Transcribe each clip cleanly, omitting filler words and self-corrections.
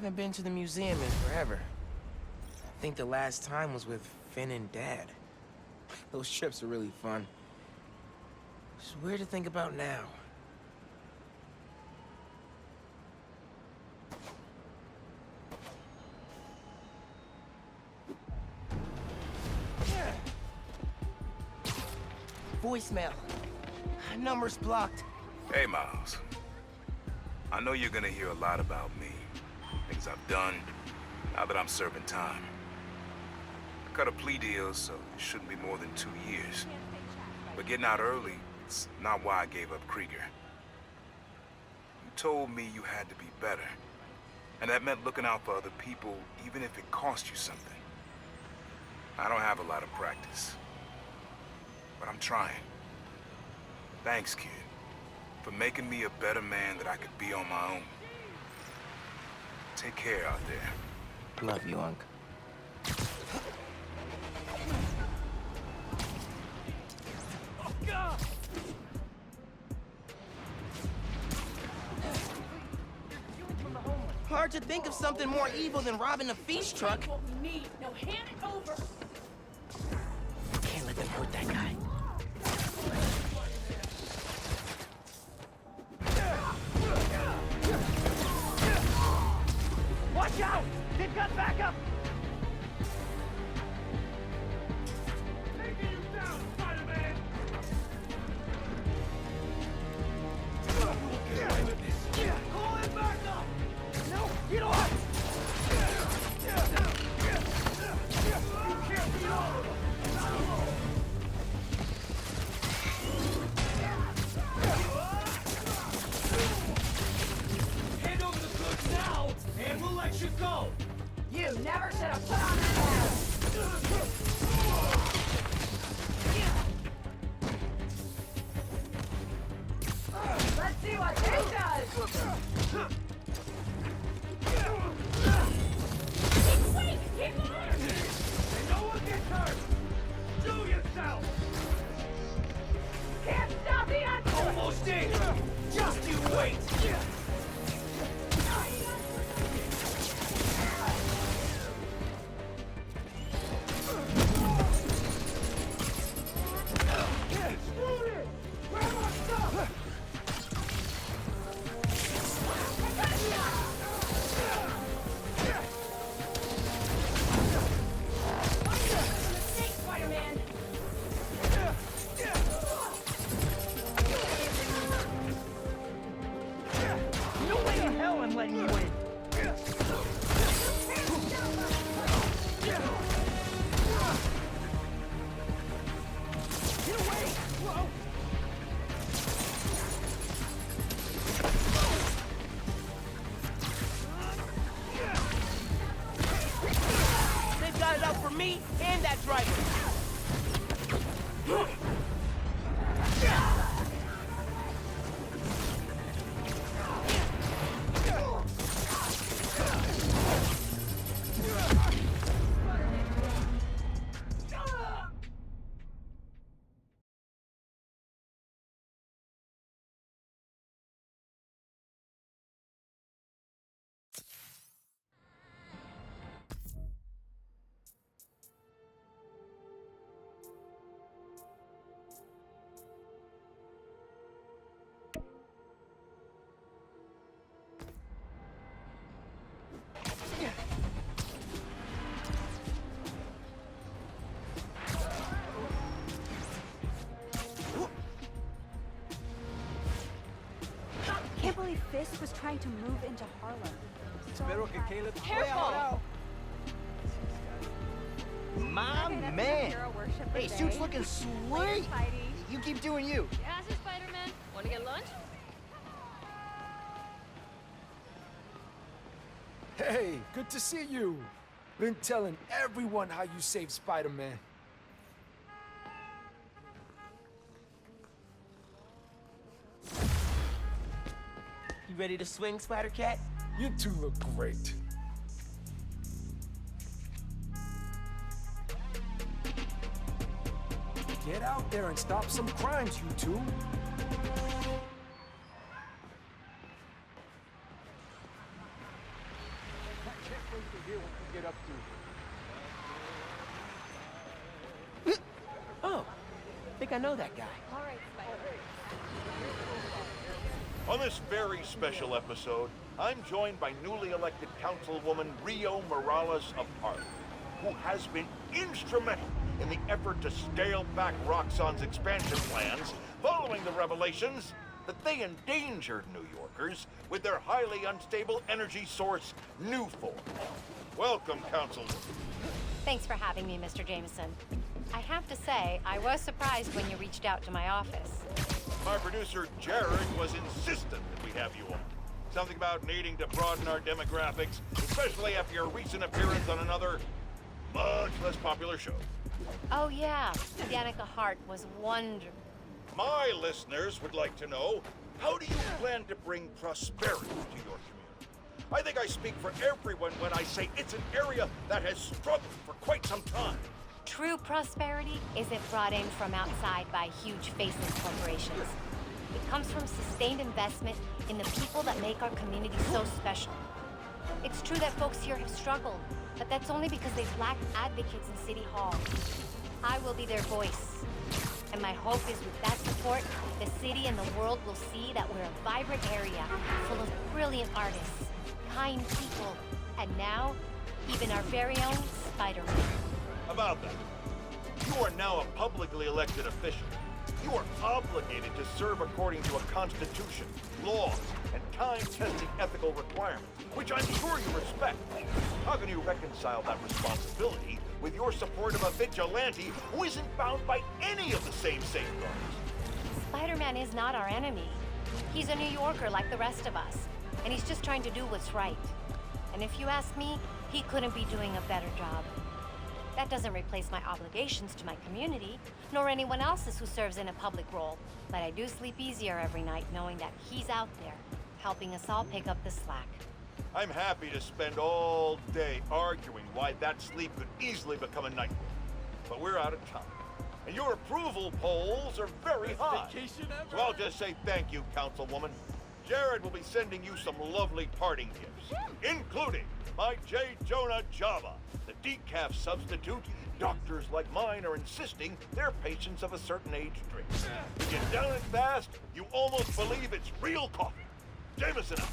haven't been to the museum in forever. I think the last time was with Finn and Dad. Those trips are really fun. It's weird to think about now. Voicemail. Number's blocked. Hey, Miles. I know you're gonna hear a lot about me. Things I've done, now that I'm serving time. I cut a plea deal, so it shouldn't be more than 2 years. But getting out early, it's not why I gave up Krieger. You told me you had to be better. And that meant looking out for other people, even if it cost you something. I don't have a lot of practice. But I'm trying. Thanks, kid, for making me a better man that I could be on my own. Take care out there. Love you, Unc. Hard to think of something more evil than robbing a feast truck. What we need. Now hand it over. Can't let them hurt that guy. Watch out! They've got backup! Taking you down, Spider-Man! We'll get away with this. Call him back up! No, get off! You can't beat all of them! Hand over the goods now, and we'll let you go! You never should have put on that mask. Let's see what this does. Wait, keep on! And no one gets hurt! Do yourself! Can't stop the answer! Almost in! Just you wait! Spider-Man! No way in hell I'm letting you in! Get away! Whoa! They've got it out for me and that driver. Can't believe Fisk was trying to move into Harlem. Espero que Caleb... Careful! My Okay, that's man! hero worship for Hey, the suit's day. looking Later, sweet! Spidey. You keep doing you. Yeah, Sir Spider-Man. Want to get lunch? Hey, good to see you. Been telling everyone how you saved Spider-Man. You ready to swing, Spider-Cat? You two look great. Get out there and stop some crimes, you two. think I know that guy. On this very special episode, I'm joined by newly elected Councilwoman Rio Morales of Harlem, who has been instrumental in the effort to scale back Roxxon's expansion plans following the revelations that they endangered New Yorkers with their highly unstable energy source, Nuform. Welcome, Councilwoman. Thanks for having me, Mr. Jameson. I have to say, I was surprised when you reached out to my office. My producer, Jared, was insistent that we have you on. Something about needing to broaden our demographics, especially after your recent appearance on another, much less popular show. Oh yeah, Danica Hart was wonderful. My listeners would like to know, how do you plan to bring prosperity to your community? I think I speak for everyone when I say it's an area that has struggled for quite some time. True prosperity isn't brought in from outside by huge faceless corporations. It comes from sustained investment in the people that make our community so special. It's true that folks here have struggled, but that's only because they've lacked advocates in City Hall. I will be their voice. And my hope is with that support, the city and the world will see that we're a vibrant area full of brilliant artists, kind people, and now, even our very own Spider-Man. About that, you are now a publicly elected official. You are obligated to serve according to a constitution, laws, and time-tested ethical requirements, which I'm sure you respect. How can you reconcile that responsibility with your support of a vigilante who isn't bound by any of the same safeguards? Spider-Man is not our enemy. He's a New Yorker like the rest of us, and he's just trying to do what's right. And if you ask me, he couldn't be doing a better job. That doesn't replace my obligations to my community, nor anyone else's who serves in a public role. But I do sleep easier every night knowing that he's out there, helping us all pick up the slack. I'm happy to spend all day arguing why that sleep could easily become a nightmare. But we're out of time. And your approval polls are very high. So I'll just say thank you, Councilwoman. Jared will be sending you some lovely parting gifts, including my J. Jonah Java, the decaf substitute doctors like mine are insisting their patients of a certain age drink. If you down it fast, you almost believe it's real coffee. Jameson out.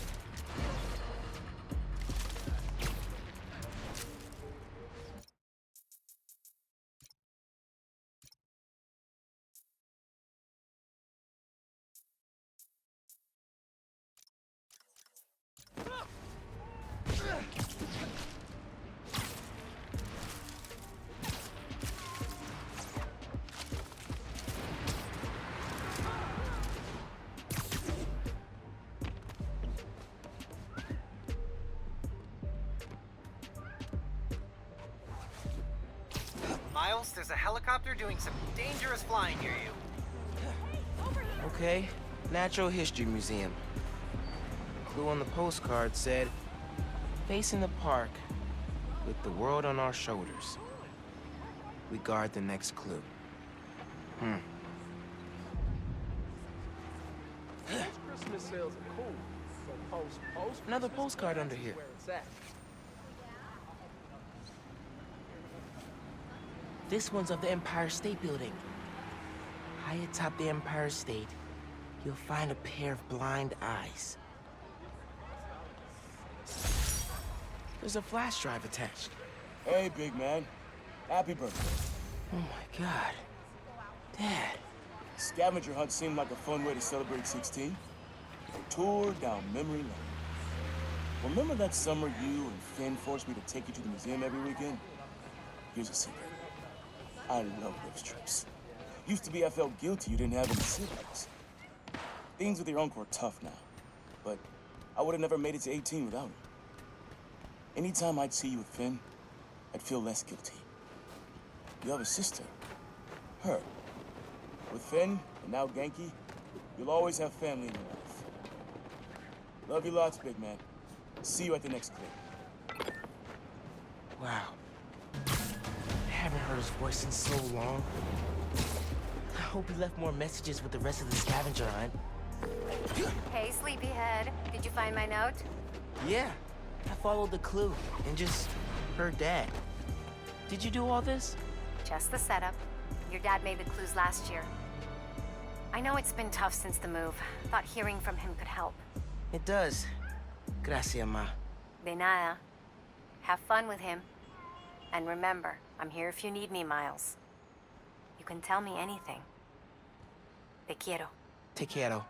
Miles, there's a helicopter doing some dangerous flying near you. Okay, Natural History Museum. Clue on the postcard said, facing the park with the world on our shoulders. We guard the next clue. Christmas sales are cool. So post Another postcard under here. where it's at. This one's of the Empire State Building. High atop the Empire State, you'll find a pair of blind eyes. There's a flash drive attached. Hey, big man. Happy birthday. Oh my God. Dad. Scavenger hunt seemed like a fun way to celebrate 16. A tour down memory lane. Remember that summer you and Finn forced me to take you to the museum every weekend? Here's a secret. I love those trips. Used to be I felt guilty you didn't have any siblings. Things with your uncle are tough now, but I would have never made it to 18 without him. Anytime I'd see you with Finn, I'd feel less guilty. You have a sister. Her. With Finn, and now Genki, you'll always have family in your life. Love you lots, big man. See you at the next clip. Wow. I haven't heard his voice in so long. I hope he left more messages with the rest of the scavenger hunt. Hey, sleepyhead. Did you find my note? Yeah, I followed the clue and just heard Dad. Did you do all this? Just the setup. Your dad made the clues last year. I know it's been tough since the move. Thought hearing from him could help. It does. Gracias, ma. De nada. Have fun with him. And remember, I'm here if you need me, Miles. You can tell me anything. Te quiero. Te quiero.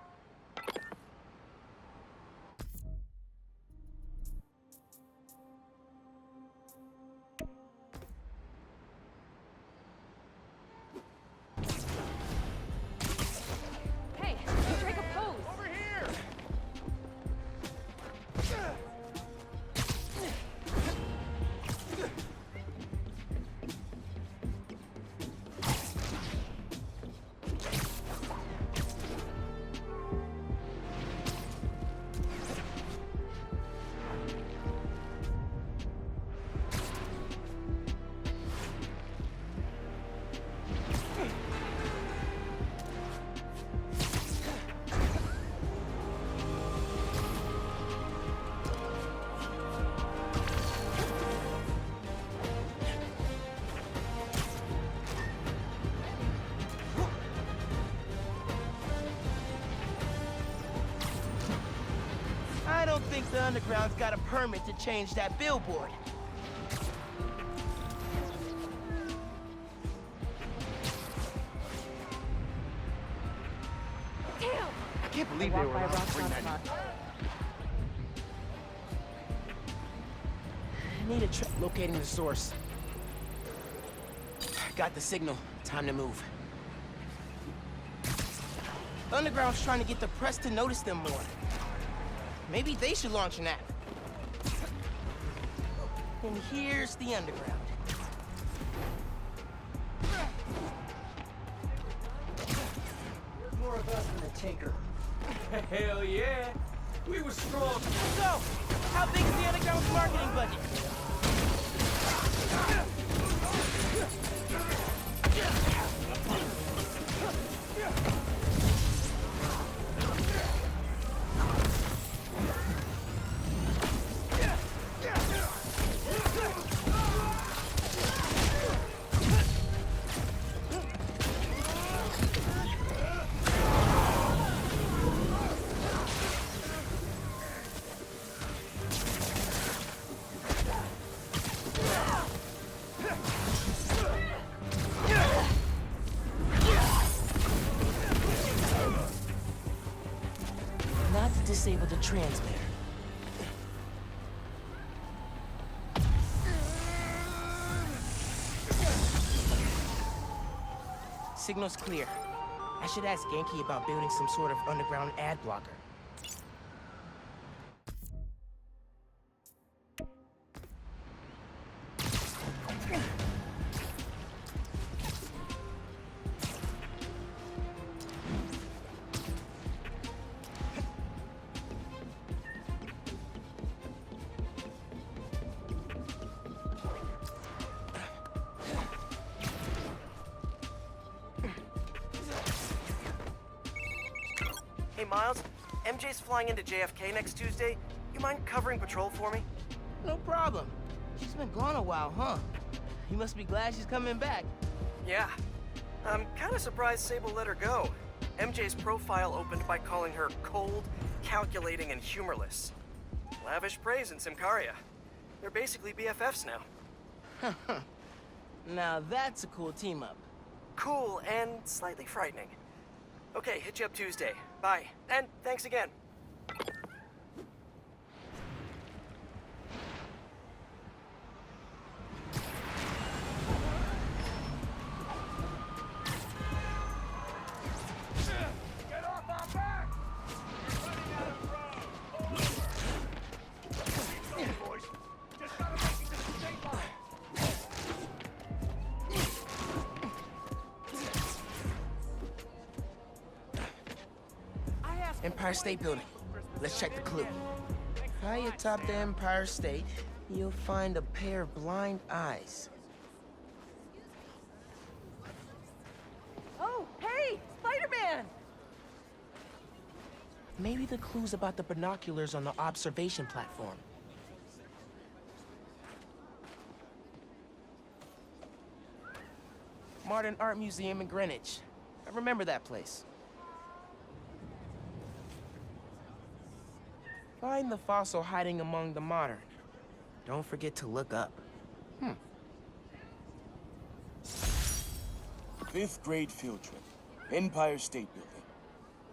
Hey, strike a pose. Over here! I don't think the Underground's got a permit to change that billboard. I can't believe they were allowed to bring that in. I need a trick locating the source. Got the signal. Time to move. The Underground's trying to get the press to notice them more. Maybe they should launch an app. And here's the Underground. More of us than a tinker. Hell yeah. We were strong. So, how big is the Underground's marketing budget? Not to disable the transmitter. Signal's clear. I should ask Genki about building some sort of underground ad blocker. Hey, Miles. MJ's flying into JFK next Tuesday. You mind covering patrol for me? No problem. She's been gone a while, huh? You must be glad she's coming back. Yeah. I'm kind of surprised Sable let her go. MJ's profile opened by calling her cold, calculating, and humorless. Lavish praise in Symkaria. They're basically BFFs now. Now that's a cool team-up. Cool and slightly frightening. Okay, hit you up Tuesday. Bye. And thanks again. Get off our back! Boys, just gotta make it to the state line. Empire State Building. Let's check the clue. High atop the Empire State, you'll find a pair of blind eyes. Oh, hey, Spider-Man! Maybe the clue's about the binoculars on the observation platform. Modern Art Museum in Greenwich. I remember that place. Find the fossil hiding among the modern. Don't forget to look up. 5th grade field trip. Empire State Building.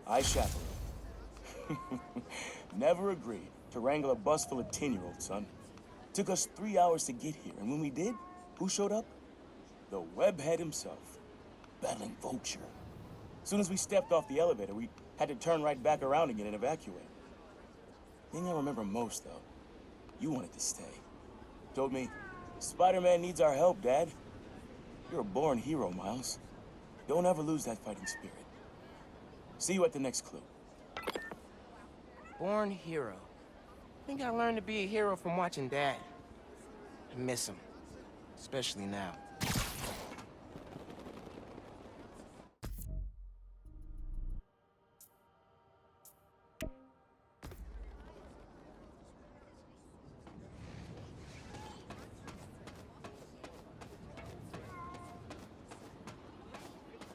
I chaperoned. Never agreed to wrangle a bus full of 10-year-olds, son. Took us 3 hours to get here, and when we did, who showed up? The webhead himself, battling Vulture. As soon as we stepped off the elevator, we had to turn right back around again and evacuate. Thing I remember most, though, you wanted to stay. Told me, Spider-Man needs our help, Dad. You're a born hero, Miles. Don't ever lose that fighting spirit. See you at the next clue. Born hero. I think I learned to be a hero from watching Dad. I miss him. Especially now.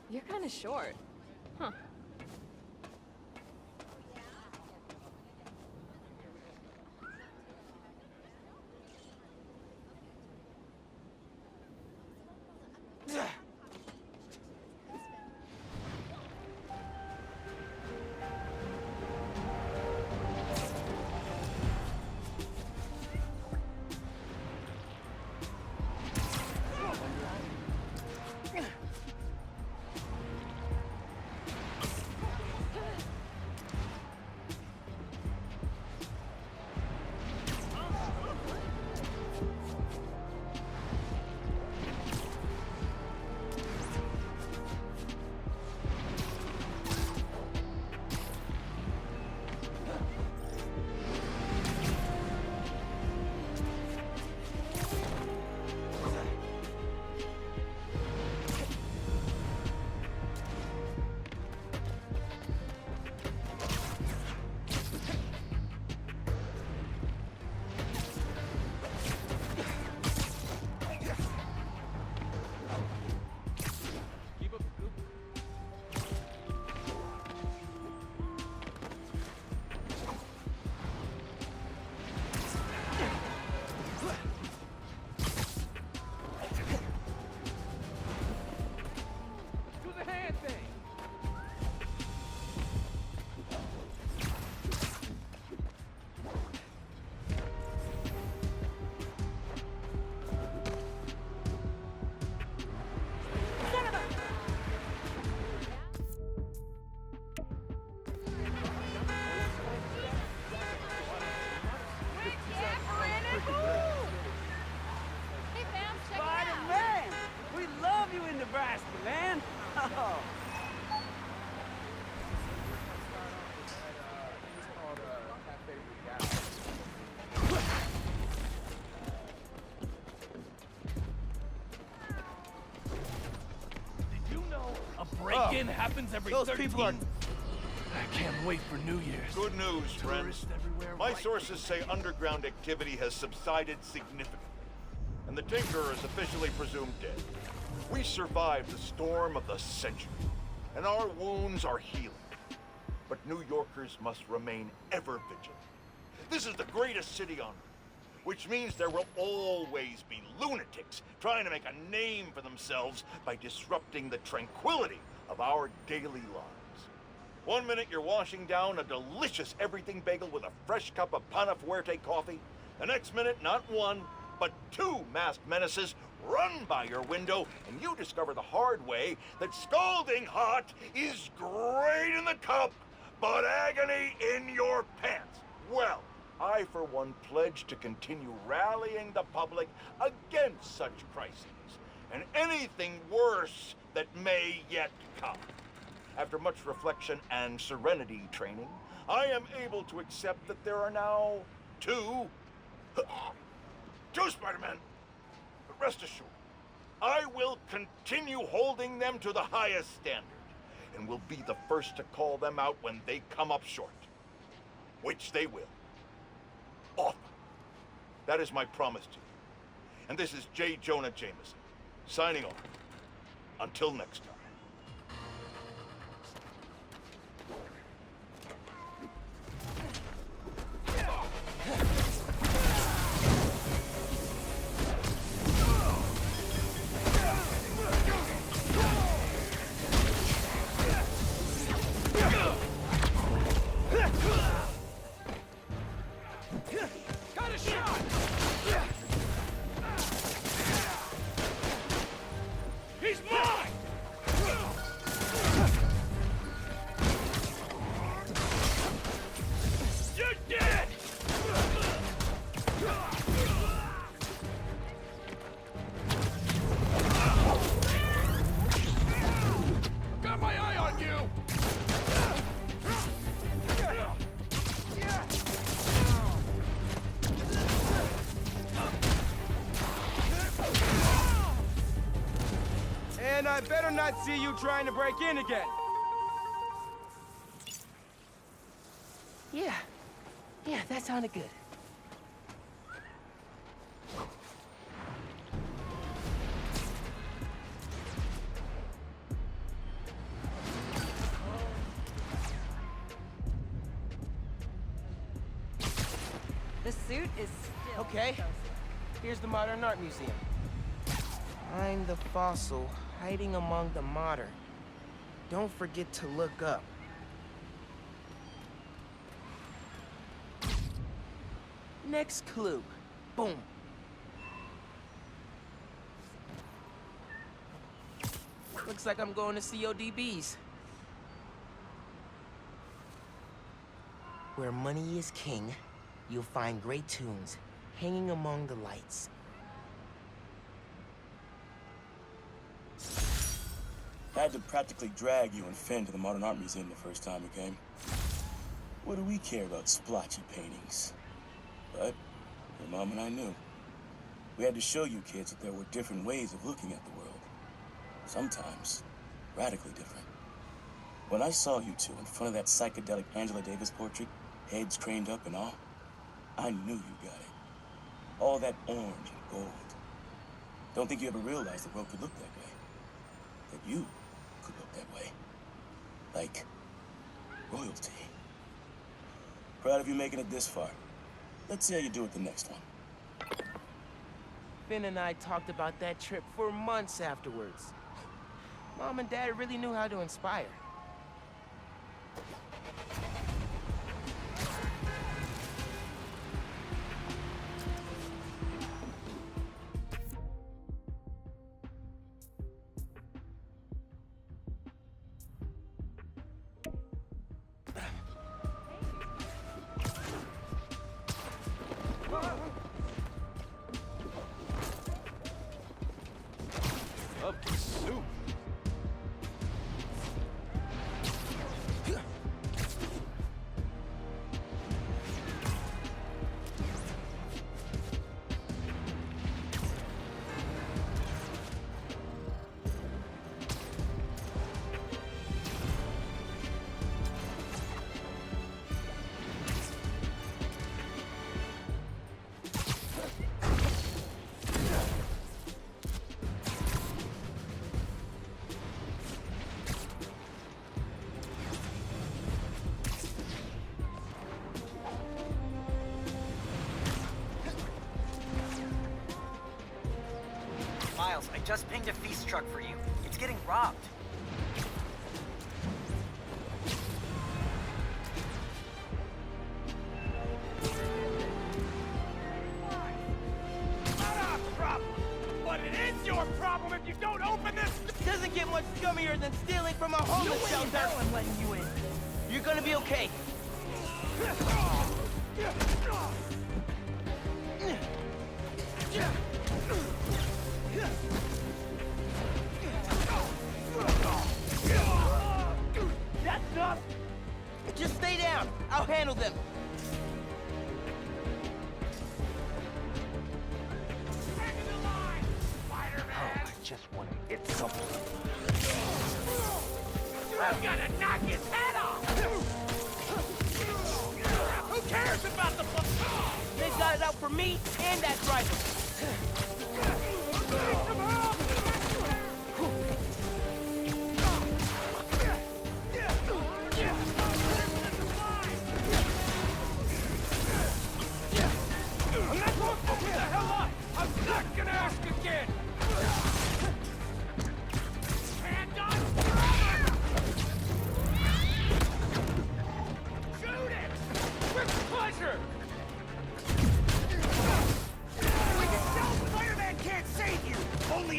You're kind of short. Huh. Break-in happens every 13 people are... I can't wait for New Year's. Good news, friends. Everywhere My sources say underground activity has subsided significantly, and the Tinker is officially presumed dead. We survived the storm of the century, and our wounds are healing. But New Yorkers must remain ever vigilant. This is the greatest city on Earth, which means there will always be lunatics trying to make a name for themselves by disrupting the tranquility of our daily lives. 1 minute you're washing down a delicious everything bagel with a fresh cup of Pana Fuerte coffee. The next minute, not one, but 2 masked menaces run by your window, and you discover the hard way that scalding hot is great in the cup, but agony in your pants. Well, I, for one, pledge to continue rallying the public against such crises, and anything worse that may yet come. After much reflection and serenity training, I am able to accept that there are now 2 Spider-Men. But rest assured, I will continue holding them to the highest standard, and will be the first to call them out when they come up short. Which they will. Often. That is my promise to you. And this is J. Jonah Jameson, signing off. Until next time. And I better not see you trying to break in again. Yeah. Yeah, that sounded good. The suit is still Okay. Here's the Modern Art Museum. Find the fossil hiding among the modern. Don't forget to look up. Next clue. Boom. Looks like I'm going to CODB's. Where money is king, you'll find great tunes hanging among the lights. I had to practically drag you and Finn to the Modern Art Museum the first time we came. What do we care about splotchy paintings? But your mom and I knew. We had to show you kids that there were different ways of looking at the world. Sometimes radically different. When I saw you two in front of that psychedelic Angela Davis portrait, heads craned up and all, I knew you got it. All that orange and gold. Don't think you ever realized the world could look that way. That you could look that way. Like royalty. Proud of you making it this far. Let's see how you do with the next one. Finn and I talked about that trip for months afterwards. Mom and Dad really knew how to inspire. Of the soup. Miles, I just pinged a feast truck for you. It's getting robbed. Not our problem, but it is your problem if you don't open this. Doesn't get much scummier than stealing from a homeless shelter. I'm letting you in. You're gonna be okay. That's enough. Just stay down. I'll handle them. I just want to get something. I'm gonna knock his head off. Who cares about the? They've got it out for me and that driver. I'm not going to the hell up. I'm not gonna ask again. Handgun forever. Shoot it with pleasure. Spider-Man can't save you. Only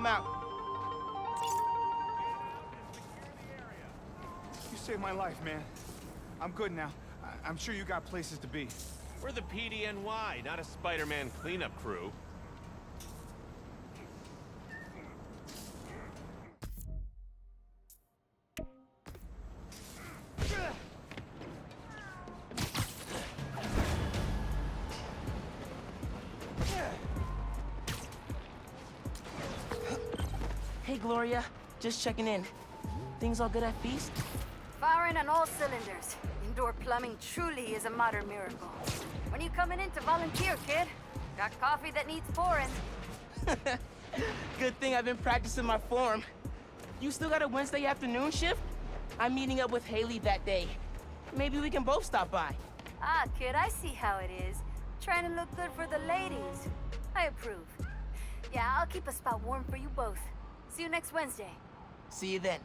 I'm out. You saved my life, man. I'm good now. I'm sure you got places to be. We're the PDNY, not a Spider-Man cleanup crew. Hey, Gloria. Just checking in. Things all good at Feast? Firing on all cylinders. Indoor plumbing truly is a modern miracle. When you coming in to volunteer, kid? Got coffee that needs pouring. Good thing I've been practicing my form. You still got a Wednesday afternoon shift? I'm meeting up with Haley that day. Maybe we can both stop by. Ah, kid, I see how it is. Trying to look good for the ladies. I approve. Yeah, I'll keep a spot warm for you both. See you next Wednesday. See you then.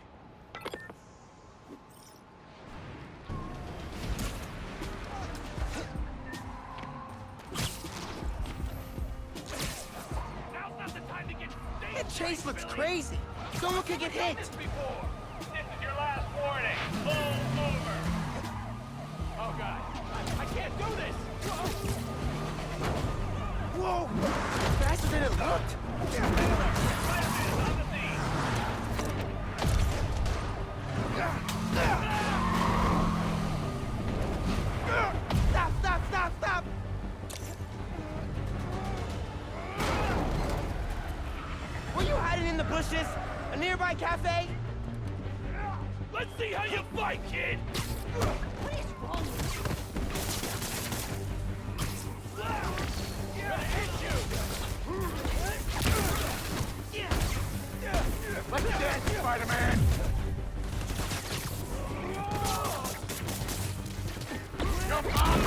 That chase looks crazy. Someone could get hit. This is your last warning. Full over. Oh, God. I can't do this. Whoa! Faster than it looked. Stop! Were you hiding in the bushes? A nearby cafe? Let's see how you fight, kid. What is wrong with you? Gonna hit you. Let's dance, Spider-Man! Jump on!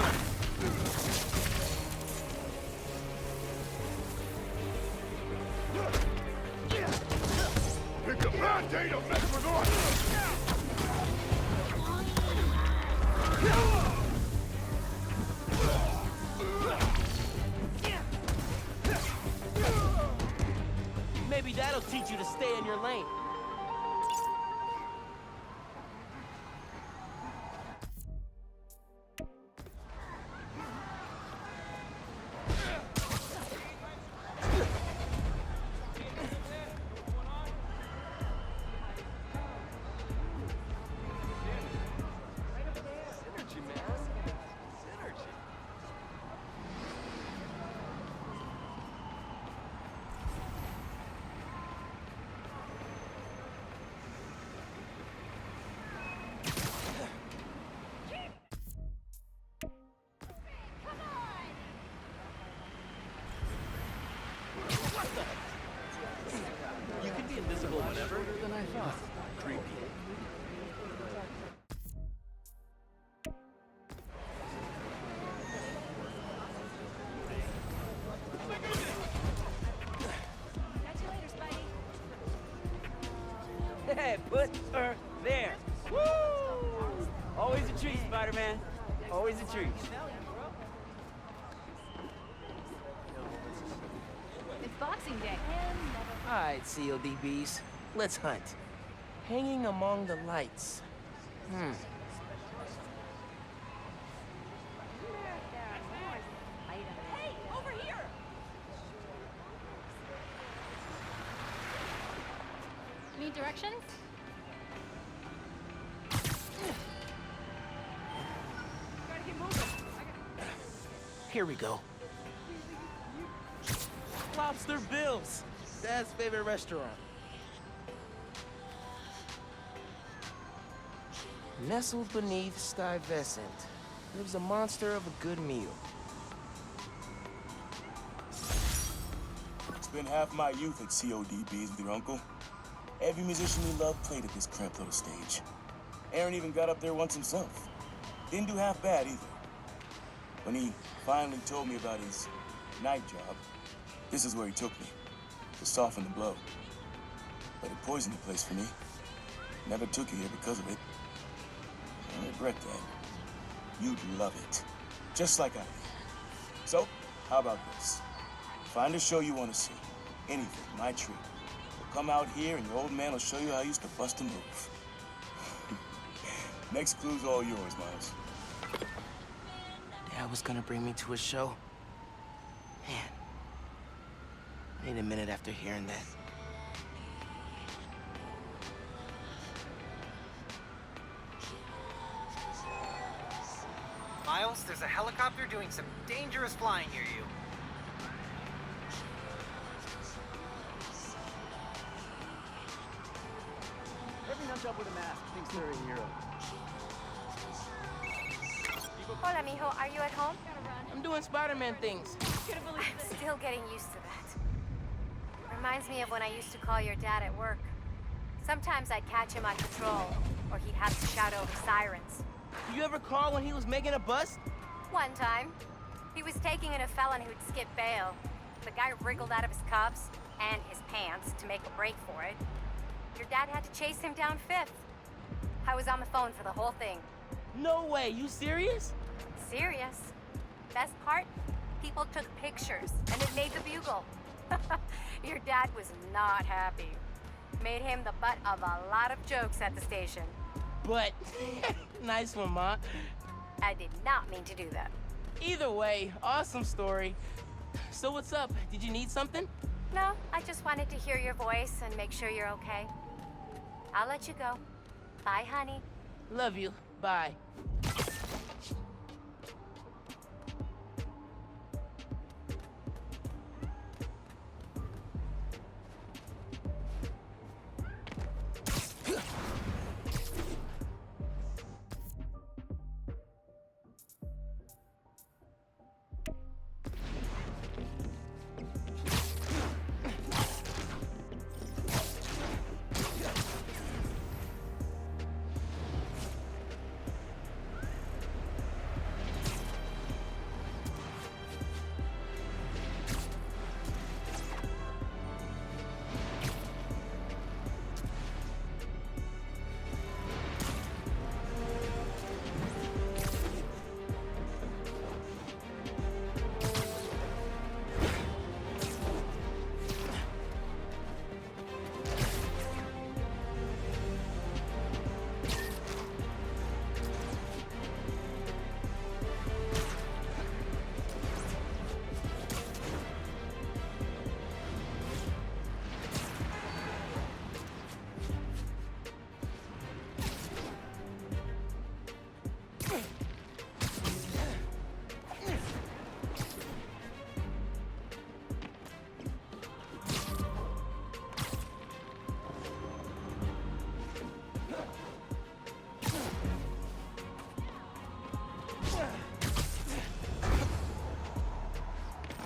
Pick a bad day to mess with us! Maybe that'll teach you to stay in your lane. You can be invisible whenever. Than I thought. Creepy. Catch you later, Spidey. Hey, put her there. Woo! Always a treat, Spider-Man. Always a treat. It's Boxing Day. All right, CODBs. Let's hunt. Hanging among the lights. Hey, over here! Need directions? Gotta get moving. Here we go. Lobster Bill's. Dad's favorite restaurant. Nestled beneath Stuyvesant lives a monster of a good meal. Spent half my youth at CODBs with your uncle. Every musician we loved played at this cramped little stage. Aaron even got up there once himself. Didn't do half bad either. When he finally told me about his night job, this is where he took me, to soften the blow. But it poisoned the place for me. Never took you here because of it. I regret that. You'd love it. Just like I did. So, how about this? Find a show you want to see. Anything, my treat. Come out here and your old man will show you how he used to bust a move. Next clue's all yours, Miles. Dad was gonna bring me to a show. Man, I need a minute after hearing that. Miles, there's a helicopter doing some dangerous flying near you. Every nut job with a mask thinks they're a hero. Hola, mijo. Are you at home? I'm doing Spider-Man things. I'm still getting used to that. Reminds me of when I used to call your dad at work. Sometimes I'd catch him on patrol, or he'd have to shout over sirens. You ever call when he was making a bust? One time, he was taking in a felon who'd skipped bail. The guy wriggled out of his cuffs and his pants to make a break for it. Your dad had to chase him down Fifth. I was on the phone for the whole thing. No way, you serious? Serious. Best part? People took pictures, and it made the Bugle. Your dad was not happy. Made him the butt of a lot of jokes at the station. But, nice one, Ma. I did not mean to do that. Either way, awesome story. So what's up? Did you need something? No, I just wanted to hear your voice and make sure you're okay. I'll let you go. Bye, honey. Love you. Bye.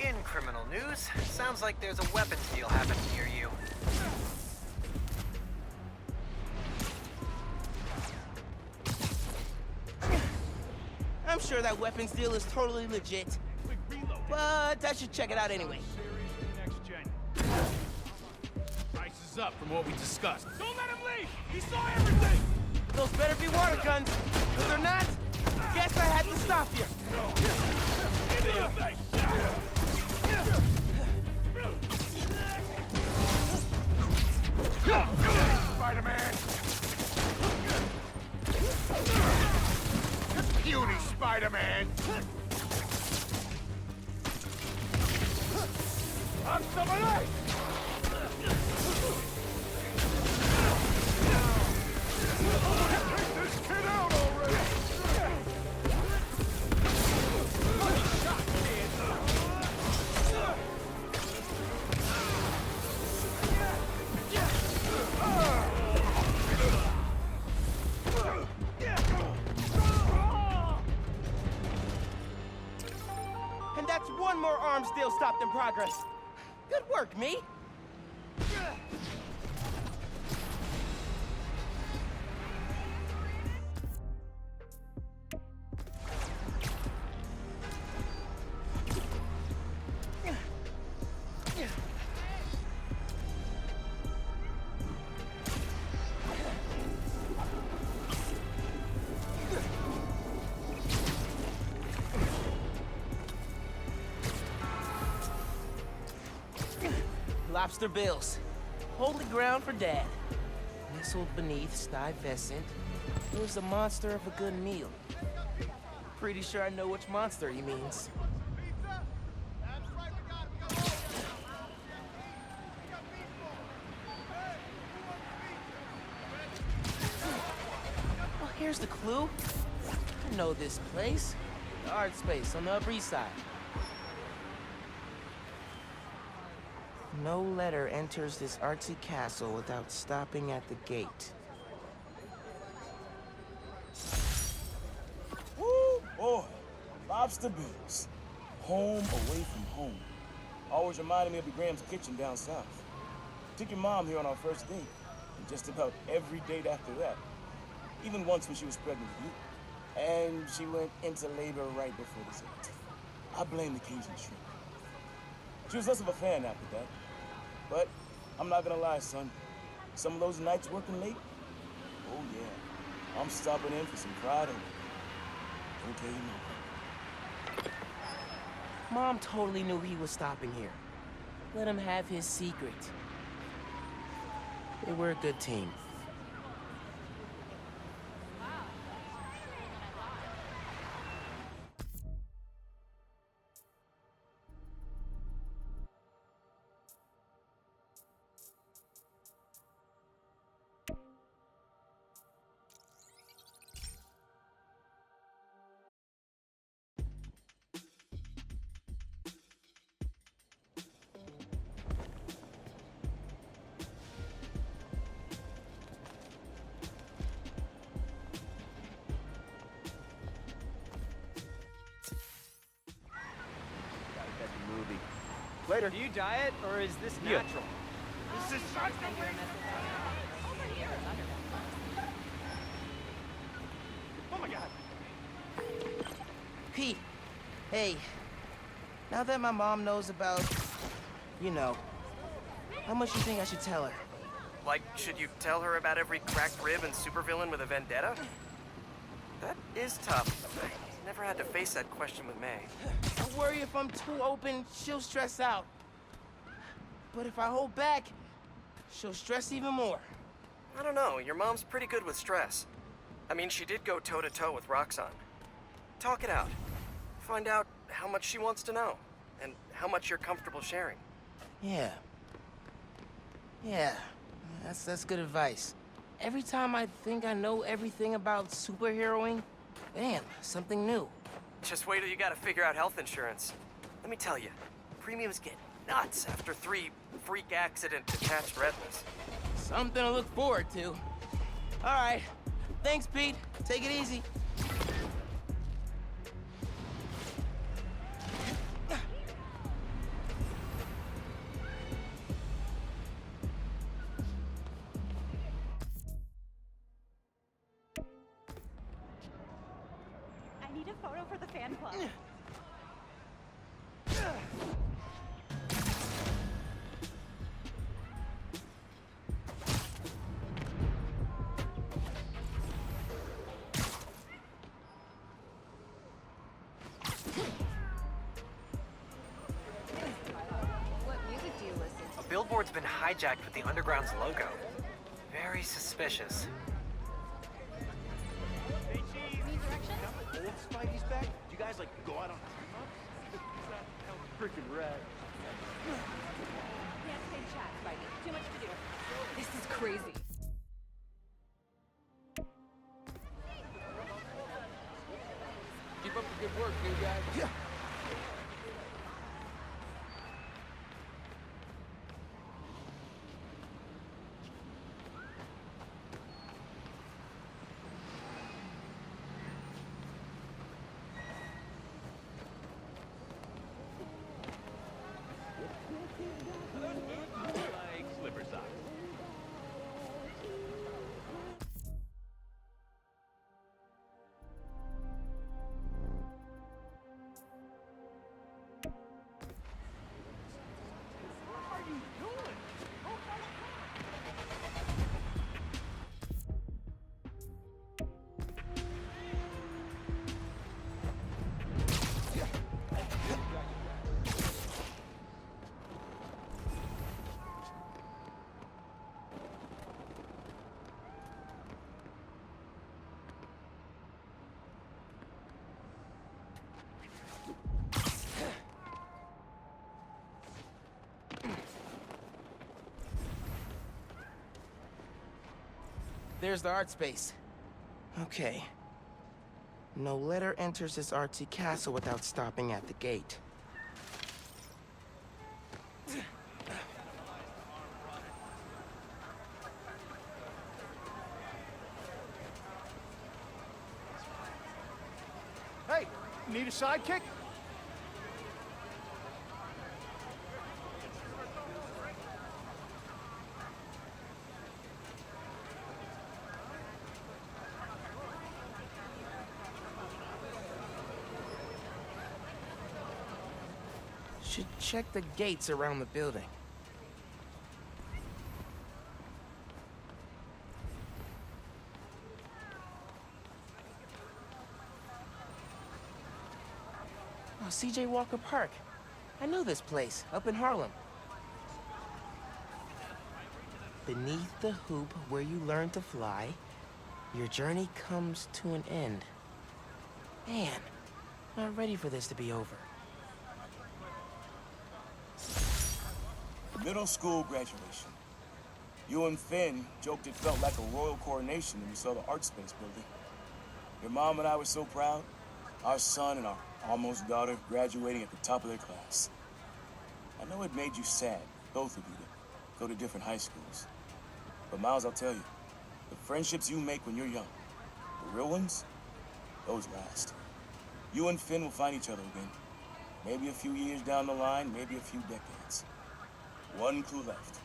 In criminal news, sounds like there's a weapons deal happening near you. I'm sure that weapons deal is totally legit. But I should check it out anyway. Price is up from what we discussed. Don't let him leave! He saw everything! Those better be water guns. If they're not, guess I had to stop you. Spider-Man! Beauty, Spider-Man! I'm someone else! Take this kid out already! And that's one more arms deal stopped in progress. Good work, me. Lobster bills. Holy ground for Dad. Nestled beneath Stuyvesant lives a monster of a good meal. Pretty sure I know which monster he means. Oh, here's the clue. I know this place. The art space on the Upper East Side. No letter enters this artsy castle without stopping at the gate. Woo, boy. Lobster bills. Home away from home. Always reminded me of your Graham's kitchen down south. Took your mom here on our first date, and just about every date after that. Even once when she was pregnant with you. And she went into labor right before the date. I blame the Cajun shrimp. She was less of a fan after that. But I'm not gonna lie, son. Some of those nights working late, oh yeah, I'm stopping in for some fried onion. Don't tell you no. Mom totally knew he was stopping here. Let him have his secret. They were a good team. Later. Do you diet, or is this natural? This is Oh my god. Pete, hey. Now that my mom knows about, you know, how much you think I should tell her? Like, should you tell her about every cracked rib and supervillain with a vendetta? That is tough. I never had to face that question with May. I worry if I'm too open, she'll stress out. But if I hold back, she'll stress even more. I don't know, your mom's pretty good with stress. I mean, she did go toe-to-toe with Roxxon. Talk it out. Find out how much she wants to know, and how much you're comfortable sharing. Yeah. Yeah, that's good advice. Every time I think I know everything about superheroing, bam, something new. Just wait till you gotta figure out health insurance. Let me tell you, premiums get nuts after 3 freak accident detached retinas. Something to look forward to. All right, thanks, Pete. Take it easy. I need a photo for the fan club. What music do you listen to? A billboard's been hijacked with the Underground's logo. Very suspicious. Need directions? Old Spidey's back? Did you guys, like, go out on team-ups? That was freaking rad. Can't stay chat, Spidey. Too much to do. This is crazy. Keep up the good work, new guy. Yeah. Like slipper socks. there's the art space. Okay. No letter enters this artsy castle without stopping at the gate. Hey, need a sidekick? Should check the gates around the building. Oh, C.J. Walker Park. I know this place, up in Harlem. Beneath the hoop where you learn to fly, your journey comes to an end. Man, not ready for this to be over. Middle school graduation. You and Finn joked it felt like a royal coronation when we saw the art space building. Your mom and I were so proud. Our son and our almost daughter graduating at the top of their class. I know it made you sad, both of you, to go to different high schools. But Miles, I'll tell you, the friendships you make when you're young, the real ones, those last. You and Finn will find each other again. Maybe a few years down the line, maybe a few decades. One clue left.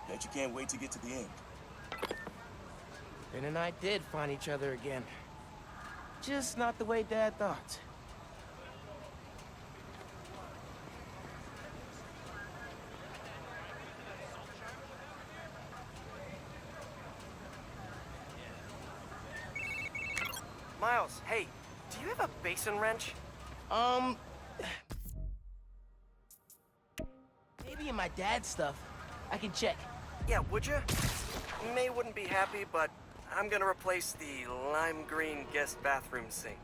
Bet you can't wait to get to the end. Finn and I did find each other again. Just not the way Dad thought. Miles, hey, do you have a basin wrench? Maybe in my dad's stuff. I can check. Yeah, would you? May wouldn't be happy, but I'm gonna replace the lime green guest bathroom sink.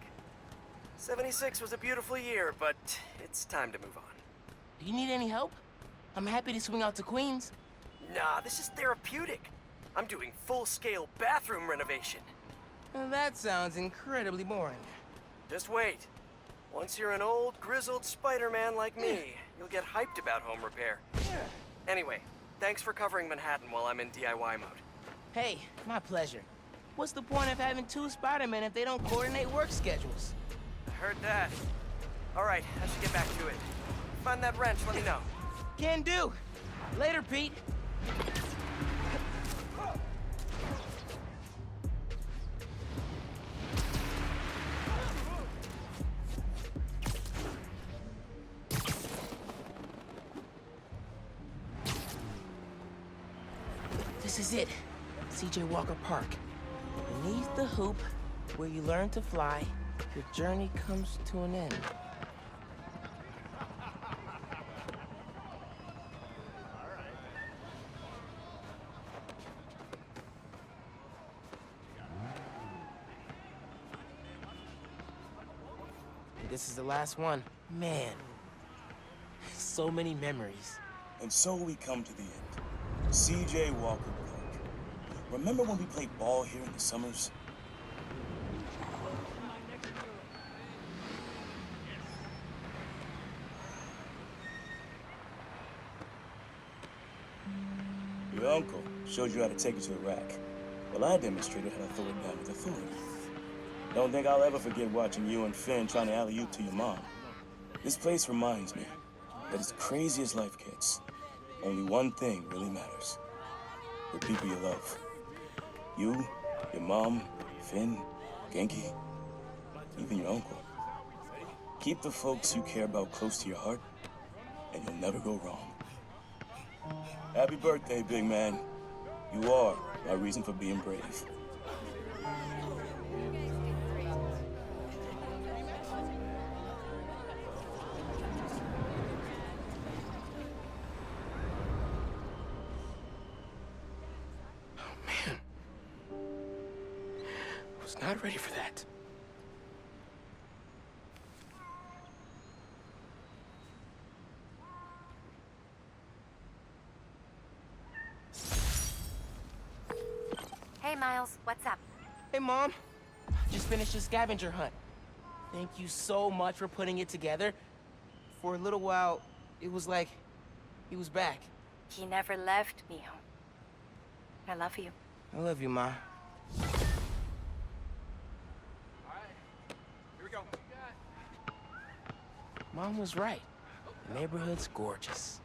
76 was a beautiful year, but it's time to move on. Do you need any help? I'm happy to swing out to Queens. Nah, this is therapeutic. I'm doing full-scale bathroom renovation. Well, that sounds incredibly boring. Just wait. Once you're an old, grizzled Spider-Man like me, you'll get hyped about home repair. Anyway, thanks for covering Manhattan while I'm in DIY mode. Hey, my pleasure. What's the point of having two Spider-Men if they don't coordinate work schedules? I heard that. All right, I should get back to it. Find that wrench, let me know. Can do. Later, Pete. This is it. C.J. Walker Park. Beneath the hoop, where you learn to fly, your journey comes to an end. And this is the last one. Man, so many memories. And so we come to the end. C.J. Walker Park. Remember when we played ball here in the summers? Your uncle showed you how to take it to the rack. Well, I demonstrated how to throw it down with authority. Don't think I'll ever forget watching you and Finn trying to alley-oop to your mom. This place reminds me that as crazy as life gets, only one thing really matters. The people you love. You, your mom, Finn, Genki, even your uncle. Keep the folks you care about close to your heart, and you'll never go wrong. Happy birthday, big man. You are my reason for being brave. Not ready for that. Hey, Miles. What's up? Hey, Mom. Just finished a scavenger hunt. Thank you so much for putting it together. For a little while, it was like he was back. He never left, mijo. I love you. I love you, Ma. Here we go. Mom was right. The neighborhood's gorgeous.